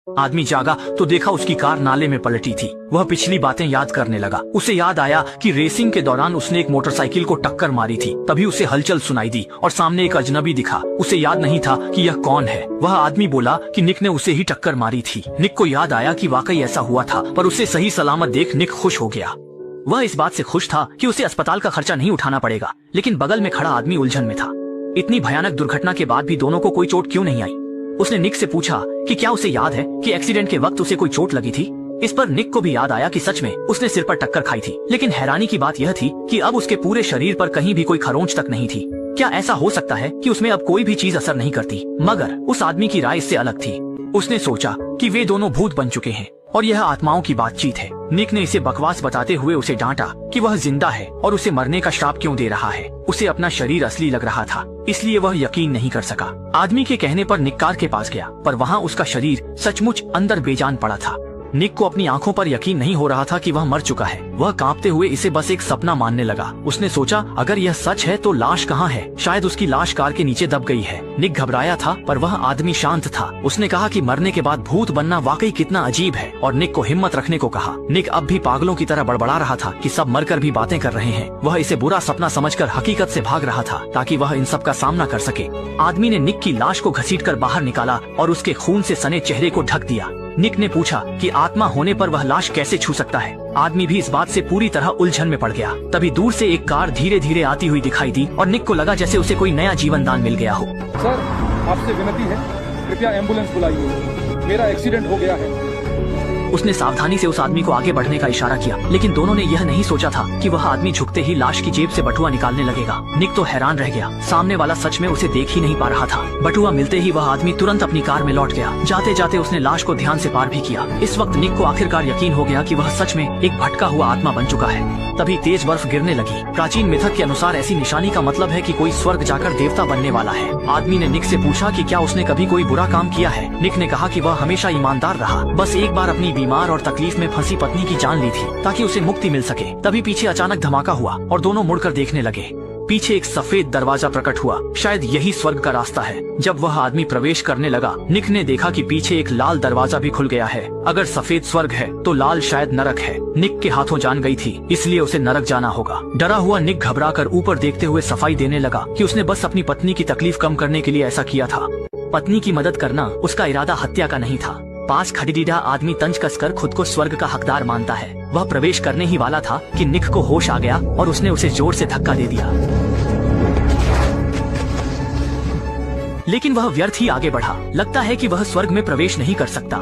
आदमी जागा तो देखा उसकी कार नाले में पलटी थी। वह पिछली बातें याद करने लगा। उसे याद आया कि रेसिंग के दौरान उसने एक मोटरसाइकिल को टक्कर मारी थी। तभी उसे हलचल सुनाई दी और सामने एक अजनबी दिखा। उसे याद नहीं था कि यह कौन है। वह आदमी बोला कि निक ने उसे ही टक्कर मारी थी। निक को याद आया कि वाकई ऐसा हुआ था, पर उसे सही सलामत देख निक खुश हो गया। वह इस बात से खुश था कि उसे अस्पताल का खर्चा नहीं उठाना पड़ेगा, लेकिन बगल में खड़ा आदमी उलझन में था। इतनी भयानक दुर्घटना के बाद भी दोनों को कोई चोट क्यों नहीं आई? उसने निक से पूछा कि क्या उसे याद है कि एक्सीडेंट के वक्त उसे कोई चोट लगी थी। इस पर निक को भी याद आया कि सच में उसने सिर पर टक्कर खाई थी, लेकिन हैरानी की बात यह थी कि अब उसके पूरे शरीर पर कहीं भी कोई खरोंच तक नहीं थी। क्या ऐसा हो सकता है कि उसमें अब कोई भी चीज असर नहीं करती? मगर उस आदमी की राय इससे अलग थी। उसने सोचा कि वे दोनों भूत बन चुके हैं और यह आत्माओं की बातचीत है। निक ने इसे बकवास बताते हुए उसे डांटा कि वह जिंदा है और उसे मरने का श्राप क्यों दे रहा है। उसे अपना शरीर असली लग रहा था, इसलिए वह यकीन नहीं कर सका। आदमी के कहने पर निक कार के पास गया, पर वहाँ उसका शरीर सचमुच अंदर बेजान पड़ा था। निक को अपनी आंखों पर यकीन नहीं हो रहा था कि वह मर चुका है। वह कांपते हुए इसे बस एक सपना मानने लगा। उसने सोचा, अगर यह सच है तो लाश कहाँ है? शायद उसकी लाश कार के नीचे दब गई है। निक घबराया था, पर वह आदमी शांत था। उसने कहा कि मरने के बाद भूत बनना वाकई कितना अजीब है, और निक को हिम्मत रखने को कहा। निक अब भी पागलों की तरह बड़बड़ा रहा था कि सब मरकर भी बातें कर रहे हैं। वह इसे बुरा सपना समझकर हकीकत से भाग रहा था, ताकि वह इन सब का सामना कर सके। आदमी ने निक की लाश को घसीटकर बाहर निकाला और उसके खून से सने चेहरे को ढक दिया। निक ने पूछा कि आत्मा होने पर वह लाश कैसे छू सकता है। आदमी भी इस बात से पूरी तरह उलझन में पड़ गया। तभी दूर से एक कार धीरे धीरे आती हुई दिखाई दी और निक को लगा जैसे उसे कोई नया जीवन दान मिल गया हो। सर, आपसे विनती है, कृपया एम्बुलेंस बुलाइए, मेरा एक्सीडेंट हो गया है। उसने सावधानी से उस आदमी को आगे बढ़ने का इशारा किया, लेकिन दोनों ने यह नहीं सोचा था कि वह आदमी झुकते ही लाश की जेब से बटुआ निकालने लगेगा। निक तो हैरान रह गया। सामने वाला सच में उसे देख ही नहीं पा रहा था। बटुआ मिलते ही वह आदमी तुरंत अपनी कार में लौट गया। जाते जाते उसने लाश को ध्यान से पार भी किया। इस वक्त निक को आखिरकार यकीन हो गया कि वह सच में एक भटका हुआ आत्मा बन चुका है। तभी तेज बर्फ गिरने लगी। प्राचीन मिथक के अनुसार ऐसी निशानी का मतलब है कि कोई स्वर्ग जाकर देवता बनने वाला है। आदमी ने निक से पूछा कि क्या उसने कभी कोई बुरा काम किया है। निक ने कहा कि वह हमेशा ईमानदार रहा, बस एक बार अपनी बीमार और तकलीफ में फंसी पत्नी की जान ली थी ताकि उसे मुक्ति मिल सके। तभी पीछे अचानक धमाका हुआ और दोनों मुड़कर देखने लगे। पीछे एक सफेद दरवाजा प्रकट हुआ। शायद यही स्वर्ग का रास्ता है। जब वह आदमी प्रवेश करने लगा, निक ने देखा कि पीछे एक लाल दरवाजा भी खुल गया है। अगर सफेद स्वर्ग है तो लाल शायद नरक है। निक के हाथों जान गई थी, इसलिए उसे नरक जाना होगा। डरा हुआ निक घबराकर ऊपर देखते हुए सफाई देने लगा कि उसने बस अपनी पत्नी की तकलीफ कम करने के लिए ऐसा किया था। पत्नी की मदद करना उसका इरादा हत्या का नहीं था। पास खड़ीडीडा आदमी तंज कसकर खुद को स्वर्ग का हकदार मानता है। वह प्रवेश करने ही वाला था कि निक को होश आ गया और उसने उसे जोर से धक्का दे दिया, लेकिन वह व्यर्थ ही आगे बढ़ा। लगता है कि वह स्वर्ग में प्रवेश नहीं कर सकता।